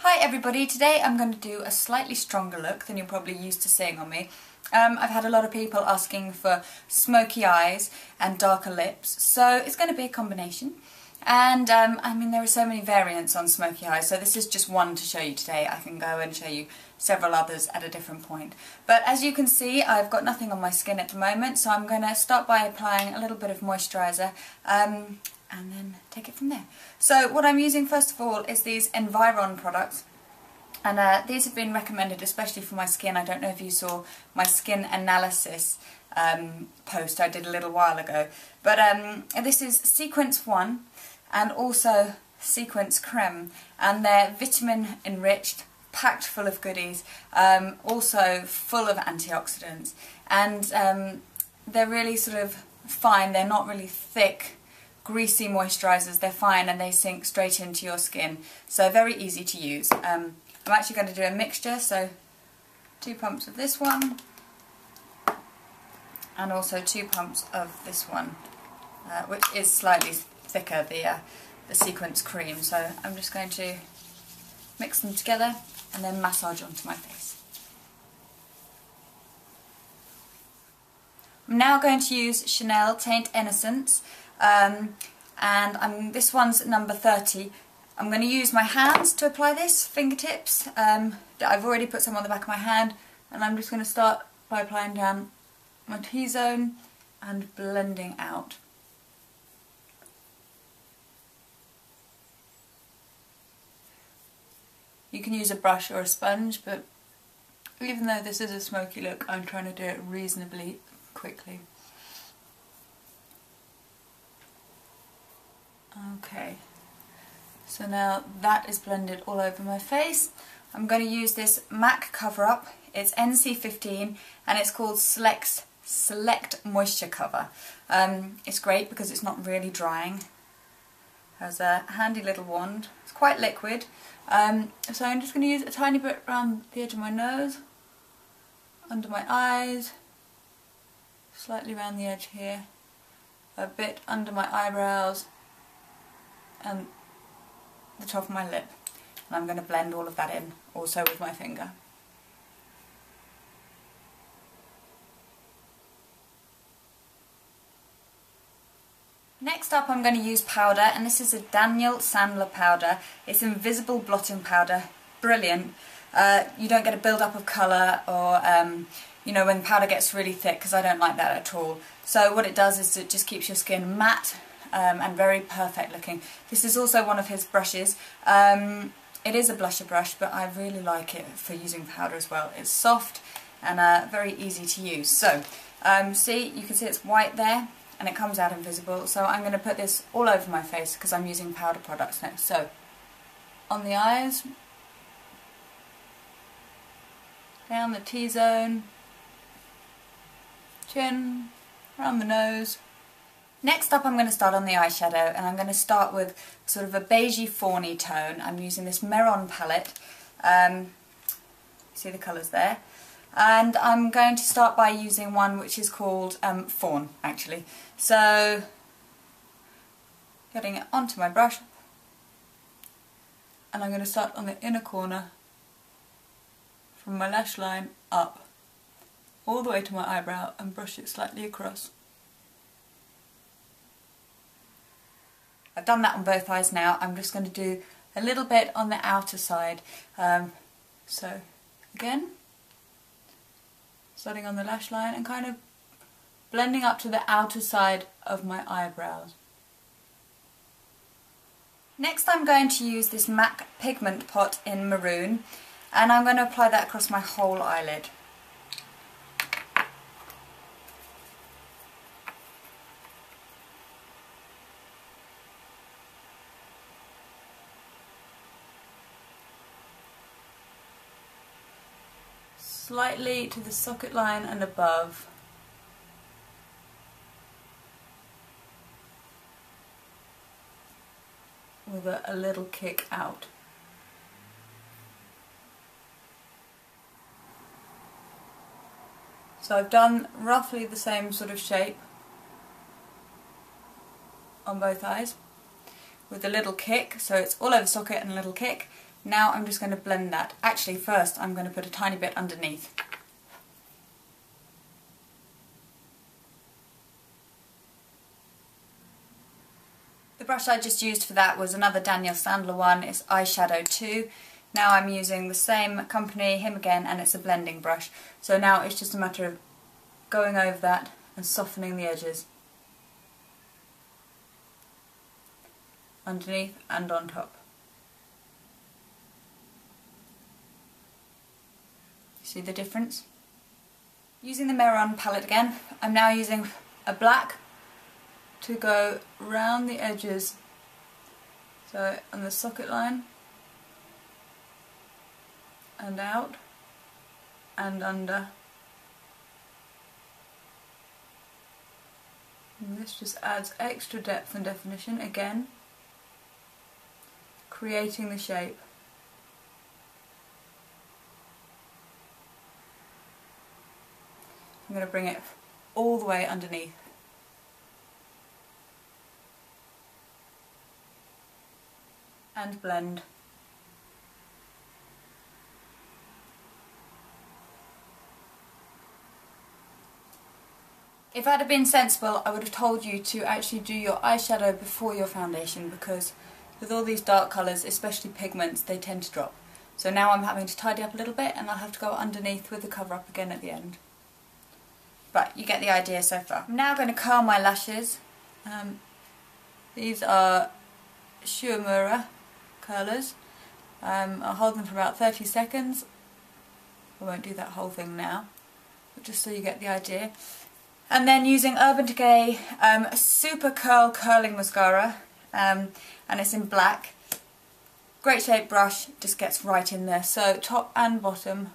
Hi everybody, today I'm going to do a slightly stronger look than you're probably used to seeing on me. I've had a lot of people asking for smoky eyes and darker lips, so it's going to be a combination. And I mean, there are so many variants on smoky eyes, so this is just one to show you today. I can go and show you several others at a different point. But as you can see, I've got nothing on my skin at the moment, so I'm going to start by applying a little bit of moisturiser and then take it from there. So what I'm using first of all is these Environ products, and these have been recommended especially for my skin. I don't know if you saw my skin analysis post I did a little while ago, but this is C-Quence 1 and also C-Quence Creme, and they're vitamin enriched, packed full of goodies, also full of antioxidants, and they're really sort of fine. They're not really thick, greasy moisturisers. They're fine and they sink straight into your skin, so very easy to use. I'm actually going to do a mixture, so 2 pumps of this one and also 2 pumps of this one, which is slightly thicker, the C-Quence cream. So I'm just going to mix them together and then massage onto my face. I'm now going to use Chanel Teint Innocence, and this one's number 30. I'm going to use my hands to apply this, fingertips. I've already put some on the back of my hand, and I'm just going to start by applying down my T-zone and blending out. You can use a brush or a sponge, but even though this is a smoky look, I'm trying to do it reasonably quickly. Okay, so now that is blended all over my face. I'm going to use this MAC cover-up. It's NC15 and it's called Select Moisture Cover. It's great because it's not really drying. It has a handy little wand. It's quite liquid. So I'm just going to use a tiny bit around the edge of my nose, under my eyes, slightly around the edge here, a bit under my eyebrows and the top of my lip. And I'm going to blend all of that in also with my finger. Next up I'm going to use powder, and this is a Sandler powder. It's invisible blotting powder, brilliant. You don't get a build-up of colour or you know, when powder gets really thick, because I don't like that at all. So what it does is it just keeps your skin matte and very perfect looking. This is also one of his brushes. It is a blusher brush, but I really like it for using powder as well. It's soft and very easy to use. So see, you can see it's white there and it comes out invisible. So I'm going to put this all over my face because I'm using powder products next. So on the eyes, down the T-zone, chin, around the nose. Next up I'm going to start on the eyeshadow, and I'm going to start with sort of a beigey fawny tone. I'm using this Mehron palette, see the colours there, and I'm going to start by using one which is called Fawn actually. So getting it onto my brush, and I'm going to start on the inner corner from my lash line up all the way to my eyebrow and brush it slightly across. I've done that on both eyes now. I'm just going to do a little bit on the outer side. So again, starting on the lash line and kind of blending up to the outer side of my eyebrows. Next I'm going to use this MAC Pigment pot in Maroon, and I'm going to apply that across my whole eyelid. Slightly to the socket line and above. With a little kick out. So I've done roughly the same sort of shape on both eyes with a little kick, so it's all over socket and a little kick, Now I'm just going to blend that. Actually, first I'm going to put a tiny bit underneath. The brush I just used for that was another Daniel Sandler one. It's Eyeshadow 2. Now I'm using the same company, him again, and it's a blending brush. So now it's just a matter of going over that and softening the edges. Underneath and on top. See the difference? Using the Mehron palette again, I'm now using a black to go round the edges, so on the socket line and out and under, and this just adds extra depth and definition, again creating the shape. I'm going to bring it all the way underneath. And blend. If I'd have been sensible, I would have told you to actually do your eyeshadow before your foundation, because with all these dark colours, especially pigments, they tend to drop. So now I'm having to tidy up a little bit, and I'll have to go underneath with the cover up again at the end. But you get the idea so far. I'm now going to curl my lashes. These are Uemura curlers. I'll hold them for about 30 seconds. I won't do that whole thing now, but just so you get the idea. And then using Urban Decay Super Curl Curling Mascara, and it's in black. Great shape brush, just gets right in there. So top and bottom.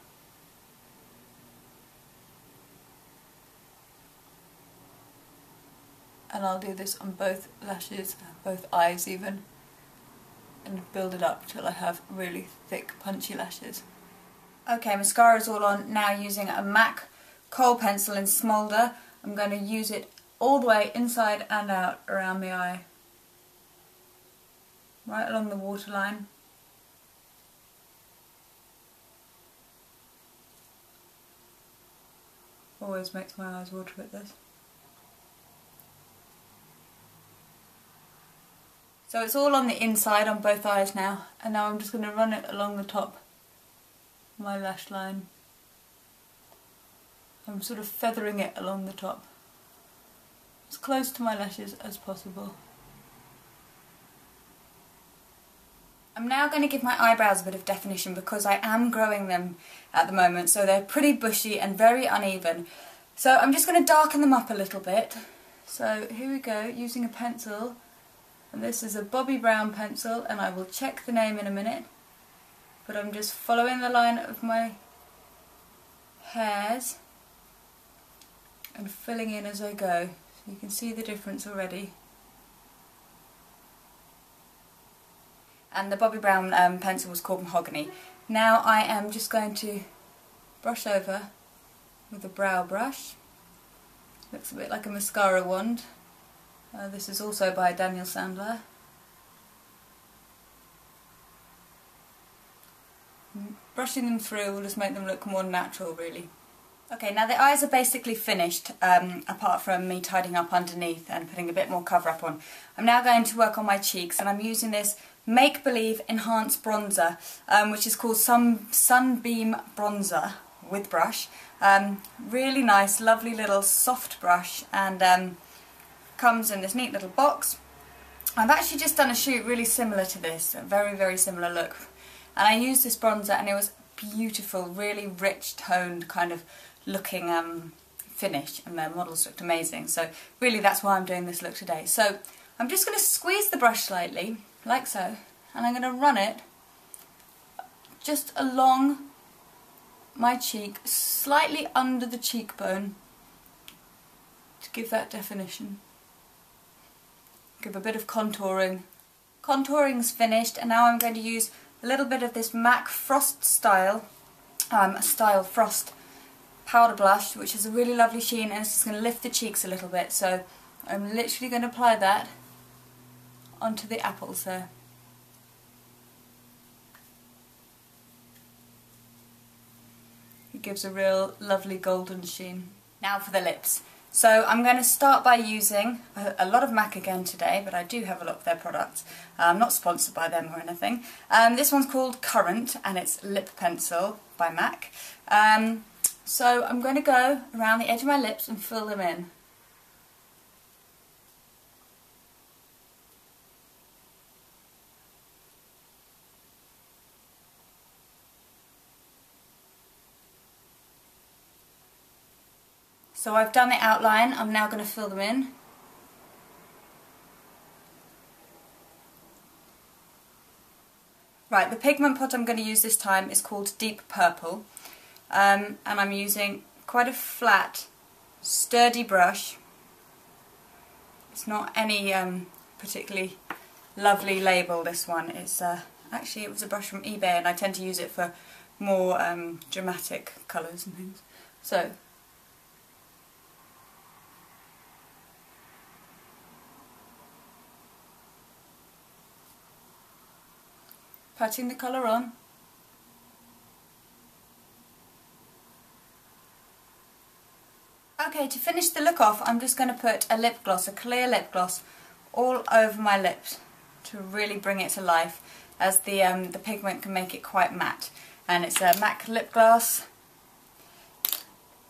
And I'll do this on both lashes, both eyes even, and build it up till I have really thick punchy lashes. Okay, mascara's all on. Now using a MAC Kohl pencil in Smolder, I'm going to use it all the way inside and out around the eye. Right along the waterline. Always makes my eyes water at this. So it's all on the inside on both eyes now, and now I'm just going to run it along the top of my lash line. I'm sort of feathering it along the top, as close to my lashes as possible. I'm now going to give my eyebrows a bit of definition because I am growing them at the moment, so they're pretty bushy and very uneven. So I'm just going to darken them up a little bit. So here we go, using a pencil. And this is a Bobbi brown pencil, and I will check the name in a minute, but I'm just following the line of my hairs and filling in as I go, so you can see the difference already. And the Bobbi brown pencil was called Mahogany. Now I am just going to brush over with a brow brush. Looks a bit like a mascara wand. This is also by Daniel Sandler. Brushing them through will just make them look more natural, really. Okay, now the eyes are basically finished, apart from me tidying up underneath and putting a bit more cover up on. I'm now going to work on my cheeks, and I'm using this Make Believe Enhanced Bronzer, which is called Sunbeam Bronzer with brush. Really nice, lovely little soft brush, and comes in this neat little box. I've actually just done a shoot really similar to this, a very, very similar look. And I used this bronzer, and it was beautiful, really rich toned kind of looking finish, and the models looked amazing. So really that's why I'm doing this look today. So I'm just going to squeeze the brush slightly, like so, and I'm going to run it just along my cheek, slightly under the cheekbone, to give that definition. Give a bit of contouring. Contouring's finished, and now I'm going to use a little bit of this MAC Frost Style Frost powder blush, which is a really lovely sheen, and it's just going to lift the cheeks a little bit. So I'm literally going to apply that onto the apples there. It gives a real lovely golden sheen. Now for the lips. So I'm going to start by using a lot of MAC again today, but I do have a lot of their products. I'm not sponsored by them or anything. This one's called Currant and it's Lip Pencil by MAC. So I'm going to go around the edge of my lips and fill them in. So I've done the outline, I'm now going to fill them in. Right, the pigment pot I'm going to use this time is called Deep Purple. And I'm using quite a flat, sturdy brush. It's not any particularly lovely label, this one. It's actually it was a brush from eBay and I tend to use it for more dramatic colours and things. So, patting the colour on. Okay, to finish the look off, I'm just going to put a lip gloss, a clear lip gloss, all over my lips to really bring it to life, as the pigment can make it quite matte. And it's a MAC lip gloss,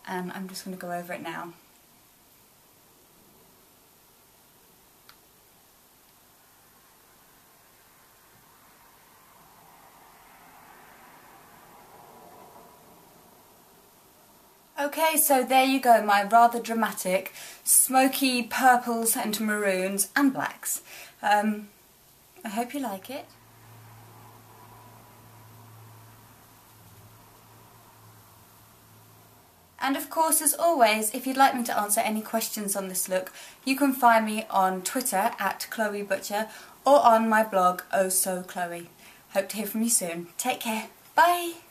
and I'm just going to go over it now. Okay, so there you go, my rather dramatic, smoky purples and maroons and blacks. I hope you like it. And of course, as always, if you'd like me to answer any questions on this look, you can find me on Twitter at Chloe Butcher or on my blog Oh So Chloe. Hope to hear from you soon. Take care. Bye!